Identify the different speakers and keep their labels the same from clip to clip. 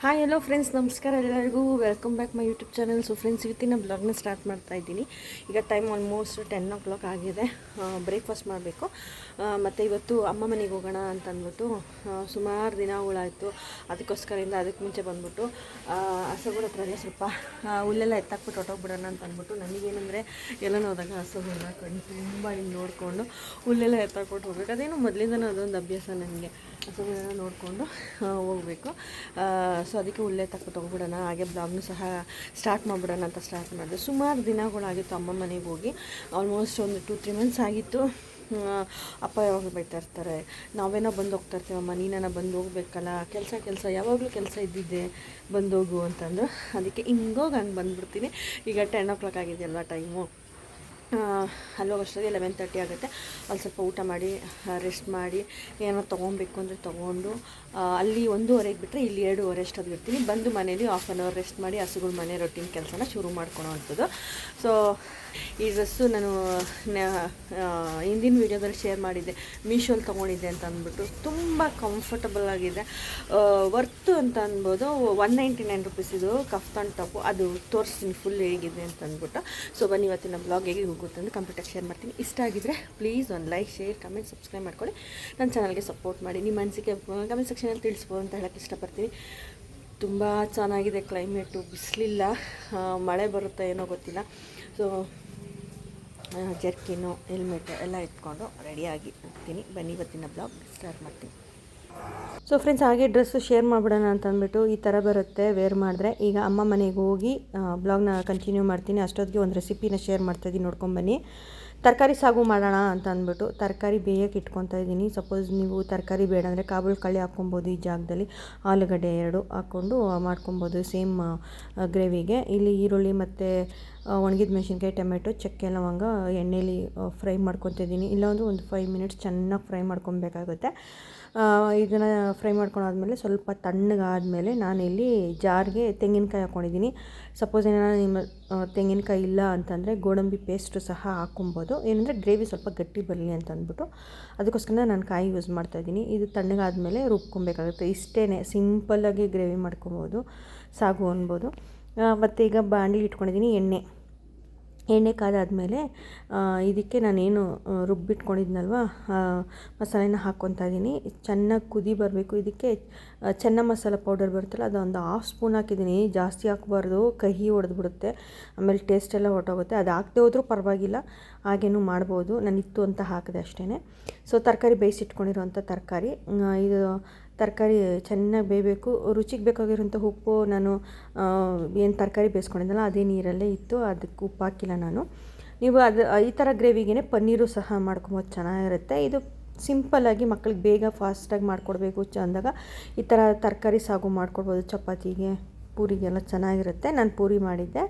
Speaker 1: Hi hello friends, ನಮಸ್ಕಾರ ಎಲ್ಲರಿಗೂ. Welcome back my YouTube channel. So friends, ಇವತ್ತಿನ ಬ್ಲಾಗ್ನ start ಮಾಡ್ತಾ ಇದ್ದೀನಿ. ಈಗ ಟೈಮ್ ಆಲ್ಮೋಸ್ಟ್ 10 o'clock ಆಗಿದೆ. ಬ್ರೇಕ್ಫಾಸ್ಟ್ ಮಾಡಬೇಕು. ಮತ್ತು ಇವತ್ತು ಅಮ್ಮ ಮನೆಗೆ ಹೋಗೋಣ ಅಂತ ಅಂದ್ಬಿಟ್ಟು ಸುಮಾರು ದಿನಗಳಾಯಿತು. ಅದಕ್ಕೋಸ್ಕರದಿಂದ ಅದಕ್ಕೆ ಮುಂಚೆ ಬಂದ್ಬಿಟ್ಟು ಹಸುಗಳ ಹತ್ರನೇ ಸ್ವಲ್ಪ ಹುಲ್ಲೆಲ್ಲ ಎತ್ತಾಕ್ಬಿಟ್ಟು ಹೊಟ್ಟೋಗ್ಬಿಡೋಣ ಅಂತ ಅಂದ್ಬಿಟ್ಟು, ನನಗೇನೆಂದರೆ ಎಲ್ಲ ಹೋದಾಗ ಹಸುಗಳನ್ನ ಕಣ್ಣು ತುಂಬ ಹಿಂಗೆ ನೋಡಿಕೊಂಡು ಹುಲ್ಲೆಲ್ಲ ಎತ್ತಾಕ್ಬಿಟ್ಟು ಹೋಗ್ಬೇಕು. ಅದೇನು ಮೊದಲಿಂದನೂ ಅದೊಂದು ಅಭ್ಯಾಸ ನನಗೆ, ಹಸುಗಳನ್ನ ನೋಡಿಕೊಂಡು ಹೋಗಬೇಕು. ಸೊ ಅದಕ್ಕೆ ಹುಲ್ಲೆ ತಕ್ಬಿಟ್ಟು ಹೋಗ್ಬಿಡೋಣ, ಹಾಗೆ ಬ್ಲಾಗ್ನು ಸಹ ಸ್ಟಾರ್ಟ್ ಮಾಡಿಬಿಡೋಣ ಅಂತ ಸ್ಟಾರ್ಟ್ ಮಾಡಿದೆ. ಸುಮಾರು ದಿನಗಳಾಗಿತ್ತು ಅಮ್ಮ ಮನೆಗೆ ಹೋಗಿ. ಆಲ್ಮೋಸ್ಟ್ ಒಂದು 2-3 months ಆಗಿತ್ತು. ಅಪ್ಪ ಯಾವಾಗಲೂ ಬೈತಾ ಇರ್ತಾರೆ, ನಾವೇನೋ ಬಂದು ಹೋಗ್ತಾ ಇರ್ತೀವಮ್ಮ, ನೀನ ಬಂದು ಹೋಗ್ಬೇಕಲ್ಲ, ಕೆಲಸ ಯಾವಾಗಲೂ ಕೆಲಸ ಇದ್ದಿದ್ದೆ, ಬಂದೋಗು ಅಂತಂದು. ಅದಕ್ಕೆ ಹಿಂಗೋಗಿ ಹಂಗೆ ಬಂದುಬಿಡ್ತೀನಿ. ಈಗ 10 o'clock ಆಗಿದೆಯಲ್ವ ಟೈಮು. ಅಲ್ಲೋಗಷ್ಟೊತ್ತಿಗೆ 11:30 ಆಗುತ್ತೆ. ಅಲ್ಲಿ ಸ್ವಲ್ಪ ಊಟ ಮಾಡಿ ರೆಸ್ಟ್ ಮಾಡಿ ಏನೋ ತೊಗೊಬೇಕು ಅಂದರೆ ತೊಗೊಂಡು ಅಲ್ಲಿ 1:30 ಬಿಟ್ಟರೆ ಇಲ್ಲಿ 2:30 ಅಷ್ಟೊತ್ತಿಗೆ ಇರ್ತೀನಿ. ಬಂದು ಮನೇಲಿ 1/2 hour ರೆಸ್ಟ್ ಮಾಡಿ ಹಸುಗಳ ಮನೆ ರೊಟೀನ್ ಕೆಲಸನ ಶುರು ಮಾಡ್ಕೊಳೋ ಅಂಥದ್ದು. ಸೊ ಈ ಡ್ರೆಸ್ಸು ನಾನು ಹಿಂದಿನ ವೀಡಿಯೋದಲ್ಲಿ ಶೇರ್ ಮಾಡಿದ್ದೆ, ಮೀಶೋಲ್ಲಿ ತೊಗೊಂಡಿದ್ದೆ ಅಂತ ಅಂದ್ಬಿಟ್ಟು. ತುಂಬ ಕಂಫರ್ಟಬಲ್ ಆಗಿದೆ, ವರ್ತು ಅಂತ ಅನ್ಬೋದು. 199 rupees ಇದು ಕಫ್ತಾನ್ ಟಾಪು. ಅದು ತೋರಿಸ್ತೀನಿ ಫುಲ್ ಹೇಗಿದೆ ಅಂತ ಅಂದ್ಬಿಟ್ಟು. ಸೊ ಬನ್ನಿ, ಇವತ್ತಿನ ಬ್ಲಾಗ್ ಹೇಗೆ ಹೋಗುತ್ತಂದು ಕಂಪ್ಲೀಟಾಗಿ ಶೇರ್ ಮಾಡ್ತೀನಿ. ಇಷ್ಟ ಆಗಿದ್ರೆ ಪ್ಲೀಸ್ ಒಂದು ಲೈಕ್, ಶೇರ್, ಕಮೆಂಟ್, ಸಬ್ಸ್ಕ್ರೈಬ್ ಮಾಡ್ಕೊಳ್ಳಿ. ನನ್ನ ಚಾನಲ್ಗೆ ಸಪೋರ್ಟ್ ಮಾಡಿ. ನಿಮ್ಮ ಅನಿಸಿಕೆ ಕಮೆಂಟ್ ಸೆಕ್ಷನಲ್ಲಿ ತಿಳಿಸ್ಬೋದು ಅಂತ ಹೇಳೋಕ್ಕೆ ಇಷ್ಟಪಡ್ತೀನಿ. ತುಂಬ ಚೆನ್ನಾಗಿದೆ ಕ್ಲೈಮೇಟು, ಬಿಸಿಲಿಲ್ಲ, ಮಳೆ ಬರುತ್ತಾ ಏನೋ ಗೊತ್ತಿಲ್ಲ. ಸೊ ಜರ್ಕಿನು, ಹೆಲ್ಮೆಟು ಎಲ್ಲ ಎತ್ಕೊಂಡು ರೆಡಿಯಾಗಿ ಇರ್ತೀನಿ. ಬನ್ನಿ, ಇವತ್ತಿನ ಬ್ಲಾಗ್ ಸ್ಟಾರ್ಟ್ ಮಾಡ್ತೀನಿ. ಸೊ ಫ್ರೆಂಡ್ಸ್, ಹಾಗೆ ಡ್ರೆಸ್ಸು ಶೇರ್ ಮಾಡಿಬಿಡೋಣ ಅಂತ ಅಂದ್ಬಿಟ್ಟು ಈ ಥರ ಬರುತ್ತೆ ವೇರ್ ಮಾಡಿದ್ರೆ. ಈಗ ಅಮ್ಮ ಮನೆಗೆ ಹೋಗಿ ಬ್ಲಾಗ್ನ ಕಂಟಿನ್ಯೂ ಮಾಡ್ತೀನಿ. ಅಷ್ಟೊತ್ತಿಗೆ ಒಂದು ರೆಸಿಪಿನ ಶೇರ್ ಮಾಡ್ತಾಯಿದ್ದೀನಿ, ನೋಡ್ಕೊಂಬನ್ನಿ. ತರಕಾರಿ ಸಾಗು ಮಾಡೋಣ ಅಂತ ಅಂದ್ಬಿಟ್ಟು ತರಕಾರಿ ಬೇಯಕ್ಕೆ ಇಟ್ಕೊತಾ ಇದ್ದೀನಿ. ಸಪೋಸ್ ನೀವು ತರಕಾರಿ ಬೇಡ ಅಂದರೆ ಕಾಬೂಲ್ ಕಳ್ಳಿ ಹಾಕ್ಕೊಬೋದು. ಈ ಜಾಗದಲ್ಲಿ ಆಲೂಗಡ್ಡೆ 2 ಹಾಕ್ಕೊಂಡು ಮಾಡ್ಕೊಬೋದು ಸೇಮ್ ಗ್ರೇವಿಗೆ. ಇಲ್ಲಿ ಈರುಳ್ಳಿ ಮತ್ತು ಒಣಗಿದ ಮೆಣಸಿನ್ಕಾಯಿ, ಟೊಮೆಟೊ, ಚಕ್ಕೆ, ಲವಂಗ ಎಣ್ಣೆಲಿ ಫ್ರೈ ಮಾಡ್ಕೊತಿದ್ದೀನಿ. ಇಲ್ಲಾಂದ್ರೆ ಒಂದು 5 minutes ಚೆನ್ನಾಗಿ ಫ್ರೈ ಮಾಡ್ಕೊಬೇಕಾಗುತ್ತೆ. ಇದನ್ನು ಫ್ರೈ ಮಾಡ್ಕೊಂಡಾದ್ಮೇಲೆ ಸ್ವಲ್ಪ ತಣ್ಣಗಾದಮೇಲೆ ನಾನಿಲ್ಲಿ ಜಾರ್ಗೆ ತೆಂಗಿನಕಾಯಿ ಹಾಕ್ಕೊಂಡಿದ್ದೀನಿ. ಸಪೋಸ್ ಏನಾರ ನಿಮ್ಮ ತೆಂಗಿನಕಾಯಿ ಇಲ್ಲ ಅಂತಂದರೆ ಗೋಡಂಬಿ ಪೇಸ್ಟು ಸಹ ಹಾಕ್ಕೊಬೋದು. ಏನಂದರೆ ಗ್ರೇವಿ ಸ್ವಲ್ಪ ಗಟ್ಟಿ ಬರಲಿ ಅಂತ ಅಂದ್ಬಿಟ್ಟು ಅದಕ್ಕೋಸ್ಕರ ನಾನು ಕಾಯಿ ಯೂಸ್ ಮಾಡ್ತಾಯಿದ್ದೀನಿ. ಇದು ತಣ್ಣಗಾದಮೇಲೆ ರುಬ್ಕೊಬೇಕಾಗುತ್ತೆ. ಇಷ್ಟೇ ಸಿಂಪಲ್ಲಾಗಿ ಗ್ರೇವಿ ಮಾಡ್ಕೊಬೋದು, ಸಾಗು ಅನ್ಬೋದು. ಮತ್ತು ಈಗ ಬಾಣಲಿ ಇಟ್ಕೊಂಡಿದ್ದೀನಿ. ಎಣ್ಣೆ ಕಾದಾದಮೇಲೆ ಇದಕ್ಕೆ ನಾನೇನು ರುಬ್ಬಿಟ್ಕೊಂಡಿದ್ನಲ್ವ ಮಸಾಲೆನ ಹಾಕ್ಕೊತಾ ಇದ್ದೀನಿ. ಚೆನ್ನಾಗಿ ಕುದಿ ಬರಬೇಕು. ಇದಕ್ಕೆ ಚೆನ್ನ ಮಸಾಲ ಪೌಡರ್ ಬರುತ್ತಲ್ಲ, ಅದೊಂದು 1/2 ಸ್ಪೂನ್ ಹಾಕಿದ್ದೀನಿ. ಜಾಸ್ತಿ ಹಾಕಬಾರ್ದು, ಕಹಿ ಹೊಡೆದ್ಬಿಡುತ್ತೆ, ಆಮೇಲೆ ಟೇಸ್ಟ್ ಎಲ್ಲ ಹೊರಟೋಗುತ್ತೆ. ಅದು ಹಾಕದೆ ಹೋದರೂ ಪರವಾಗಿಲ್ಲ, ಹಾಗೇನೂ ಮಾಡ್ಬೋದು. ನಾನಿತ್ತು ಅಂತ ಹಾಕಿದೆ ಅಷ್ಟೇ. ಸೊ ತರಕಾರಿ ಬೇಯಿಸಿಟ್ಕೊಂಡಿರೋಂಥ ತರಕಾರಿ, ಇದು ತರಕಾರಿ ಚೆನ್ನಾಗಿ ಬೇಯಬೇಕು. ರುಚಿಗೆ ಬೇಕಾಗಿರೋಂಥ ಉಪ್ಪು ನಾನು ಏನು ತರಕಾರಿ ಬೇಯಿಸ್ಕೊಂಡಿದ್ದಲ್ಲ ಅದೇ ನೀರಲ್ಲೇ ಇತ್ತು, ಅದಕ್ಕೆ ಉಪ್ಪು ಹಾಕಿಲ್ಲ ನಾನು. ನೀವು ಈ ಥರ ಗ್ರೇವಿಗೆ ಪನ್ನೀರು ಸಹ ಮಾಡ್ಕೊಬೋದು, ಚೆನ್ನಾಗಿರುತ್ತೆ. ಇದು ಸಿಂಪಲ್ಲಾಗಿ ಮಕ್ಕಳಿಗೆ ಬೇಗ ಫಾಸ್ಟಾಗಿ ಮಾಡಿಕೊಡ್ಬೇಕು ಅಂದಾಗ ಈ ಥರ ತರಕಾರಿ ಸಾಗು ಮಾಡ್ಕೊಡ್ಬೋದು. ಚಪಾತಿಗೆ, ಪೂರಿಗೆಲ್ಲ ಚೆನ್ನಾಗಿರುತ್ತೆ. ನಾನು ಪೂರಿ ಮಾಡಿದ್ದೆ.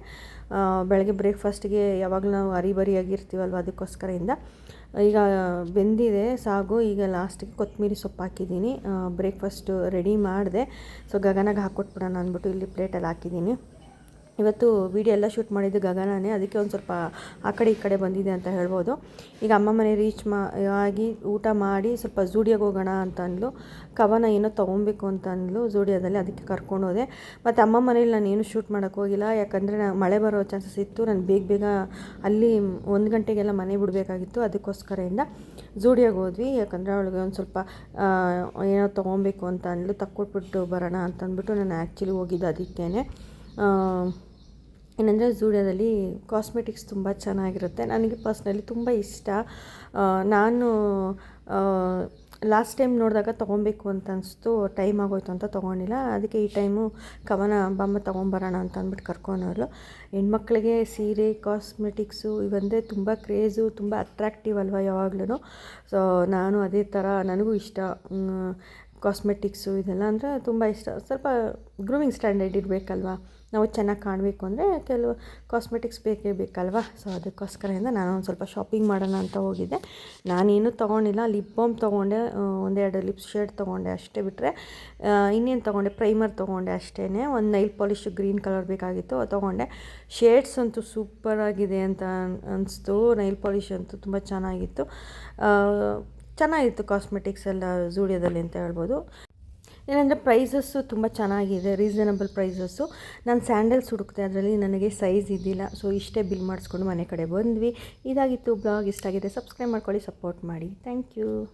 Speaker 1: ಬೆಳಗ್ಗೆ ಬ್ರೇಕ್ಫಾಸ್ಟಿಗೆ ಯಾವಾಗಲೂ ನಾವು ಹರಿಬರಿಯಾಗಿರ್ತೀವಲ್ವ, ಅದಕ್ಕೋಸ್ಕರದಿಂದ ಈಗ ಬೆಂದಿದೆ ಸಾಗು. ಈಗ ಲಾಸ್ಟಿಗೆ ಕೊತ್ತಂಬರಿ ಸೊಪ್ಪು ಹಾಕಿದ್ದೀನಿ. ಬ್ರೇಕ್ಫಾಸ್ಟು ರೆಡಿ ಮಾಡಿದೆ. ಸೊ ಗಗನಾಗ ಹಾಕ್ಕೊಟ್ಬಿಡೋಣ ಅಂದ್ಬಿಟ್ಟು ಇಲ್ಲಿ ಪ್ಲೇಟಲ್ಲಿ ಹಾಕಿದ್ದೀನಿ. ಇವತ್ತು ವೀಡಿಯೋ ಎಲ್ಲ ಶೂಟ್ ಮಾಡಿದ್ದು ಗಗನನೇ, ಅದಕ್ಕೆ ಒಂದು ಸ್ವಲ್ಪ ಆ ಕಡೆ ಈ ಕಡೆ ಬಂದಿದೆ ಅಂತ ಹೇಳ್ಬೋದು. ಈಗ ಅಮ್ಮ ಮನೆ ರೀಚ್ ಆಗಿ ಊಟ ಮಾಡಿ ಸ್ವಲ್ಪ ಝೂಡಿಯೋಗೆ ಹೋಗೋಣ ಅಂತ ಅಂದ್ಲು. ಕವನ ಏನೋ ತೊಗೊಬೇಕು ಅಂತ ಅಂದ್ಲು ಝೂಡಿಯೋದಲ್ಲಿ, ಅದಕ್ಕೆ ಕರ್ಕೊಂಡು ಹೋದೆ. ಮತ್ತು ಅಮ್ಮ ಮನೇಲಿ ನಾನು ಏನು ಶೂಟ್ ಮಾಡೋಕ್ಕೆ ಹೋಗಿಲ್ಲ, ಯಾಕಂದರೆ ಮಳೆ ಬರೋ ಚಾನ್ಸಸ್ ಇತ್ತು. ನಾನು ಬೇಗ ಅಲ್ಲಿ 1 ಗಂಟೆಗೆಲ್ಲ ಮನೆ ಬಿಡಬೇಕಾಗಿತ್ತು. ಅದಕ್ಕೋಸ್ಕರದಿಂದ ಝೂಡಿಯೋಗೆ ಹೋದ್ವಿ. ಯಾಕಂದರೆ ಅವಳಿಗೆ ಒಂದು ಸ್ವಲ್ಪ ಏನೋ ತೊಗೊಬೇಕು ಅಂತ ಅಂದ್ಲು, ತಕ್ಕೊಟ್ಬಿಟ್ಟು ಬರೋಣ ಅಂತ ಅಂದ್ಬಿಟ್ಟು ನಾನು ಆ್ಯಕ್ಚುಲಿ ಹೋಗಿದ್ದು ಅದಕ್ಕೇ. ಏನಂದರೆ ಝೂಡಿಯೋದಲ್ಲಿ ಕಾಸ್ಮೆಟಿಕ್ಸ್ ತುಂಬ ಚೆನ್ನಾಗಿರುತ್ತೆ. ನನಗೆ ಪರ್ಸ್ನಲಿ ತುಂಬ ಇಷ್ಟ. ನಾನು ಲಾಸ್ಟ್ ಟೈಮ್ ನೋಡಿದಾಗ ತೊಗೊಬೇಕು ಅಂತ ಅನಿಸ್ತು, ಟೈಮ್ ಆಗೋಯ್ತು ಅಂತ ತೊಗೊಂಡಿಲ್ಲ. ಅದಕ್ಕೆ ಈ ಟೈಮು ಕವನ ಬಾಮ್ಮ ತೊಗೊಂಬರೋಣ ಅಂತ ಅಂದ್ಬಿಟ್ಟು ಕರ್ಕೊಂಡೋರು. ಹೆಣ್ಮಕ್ಳಿಗೆ ಸೀರೆ, ಕಾಸ್ಮೆಟಿಕ್ಸು ಇವಂದರೆ ತುಂಬ ಕ್ರೇಜು, ತುಂಬ ಅಟ್ರಾಕ್ಟಿವ್ ಅಲ್ವ ಯಾವಾಗ್ಲೂ. ಸೊ ನಾನು ಅದೇ ಥರ, ನನಗೂ ಇಷ್ಟ ಕಾಸ್ಮೆಟಿಕ್ಸು ಇದೆಲ್ಲ ಅಂದರೆ ತುಂಬ ಇಷ್ಟ. ಸ್ವಲ್ಪ ಗ್ರೂಮಿಂಗ್ ಸ್ಟ್ಯಾಂಡರ್ಡ್ ಇರಬೇಕಲ್ವ, ನಾವು ಚೆನ್ನಾಗಿ ಕಾಣಬೇಕು ಅಂದರೆ ಕೆಲವು ಕಾಸ್ಮೆಟಿಕ್ಸ್ ಬೇಕಲ್ವ. ಸೊ ಅದಕ್ಕೋಸ್ಕರದಿಂದ ನಾನು ಒಂದು ಸ್ವಲ್ಪ ಶಾಪಿಂಗ್ ಮಾಡೋಣ ಅಂತ ಹೋಗಿದ್ದೆ. ನಾನೇನು ತೊಗೊಂಡಿಲ್ಲ, ಲಿಪ್ ಬಾಮ್ ತೊಗೊಂಡೆ, 1-2 ಲಿಪ್ಸ್ ಶೇಡ್ ತೊಗೊಂಡೆ ಅಷ್ಟೇ. ಬಿಟ್ಟರೆ ಇನ್ನೇನು ತೊಗೊಂಡೆ, ಪ್ರೈಮರ್ ತೊಗೊಂಡೆ ಅಷ್ಟೇ. ಒಂದು ನೈಲ್ ಪಾಲಿಶ್ ಗ್ರೀನ್ ಕಲರ್ ಬೇಕಾಗಿತ್ತು, ತೊಗೊಂಡೆ. ಶೇಡ್ಸ್ ಅಂತೂ ಸೂಪರಾಗಿದೆ ಅಂತ ಅನಿಸ್ತು. ನೈಲ್ ಪಾಲಿಶ್ ಅಂತೂ ತುಂಬ ಚೆನ್ನಾಗಿತ್ತು. ಕಾಸ್ಮೆಟಿಕ್ಸ್ ಎಲ್ಲ ಝೂಡಿಯೋದಲ್ಲಿ ಅಂತ ಹೇಳ್ಬೋದು. ಏನಂದರೆ ಪ್ರೈಸಸ್ಸು ತುಂಬ ಚೆನ್ನಾಗಿದೆ, ರೀಸನಬಲ್ ಪ್ರೈಸಸ್ಸು. ನಾನು ಸ್ಯಾಂಡಲ್ಸ್ ಹುಡುಕ್ತೆ, ಅದರಲ್ಲಿ ನನಗೆ ಸೈಜ್ ಇದ್ದಿಲ್ಲ. ಸೊ ಇಷ್ಟೇ ಬಿಲ್ ಮಾಡಿಸ್ಕೊಂಡು ಮನೆ ಕಡೆ ಬಂದ್ವಿ. ಇದಾಗಿತ್ತು ಬ್ಲಾಗ್. ಇಷ್ಟ ಆಗಿದೆ ಸಬ್ಸ್ಕ್ರೈಬ್ ಮಾಡ್ಕೊಳ್ಳಿ, ಸಪೋರ್ಟ್ ಮಾಡಿ. Thank you.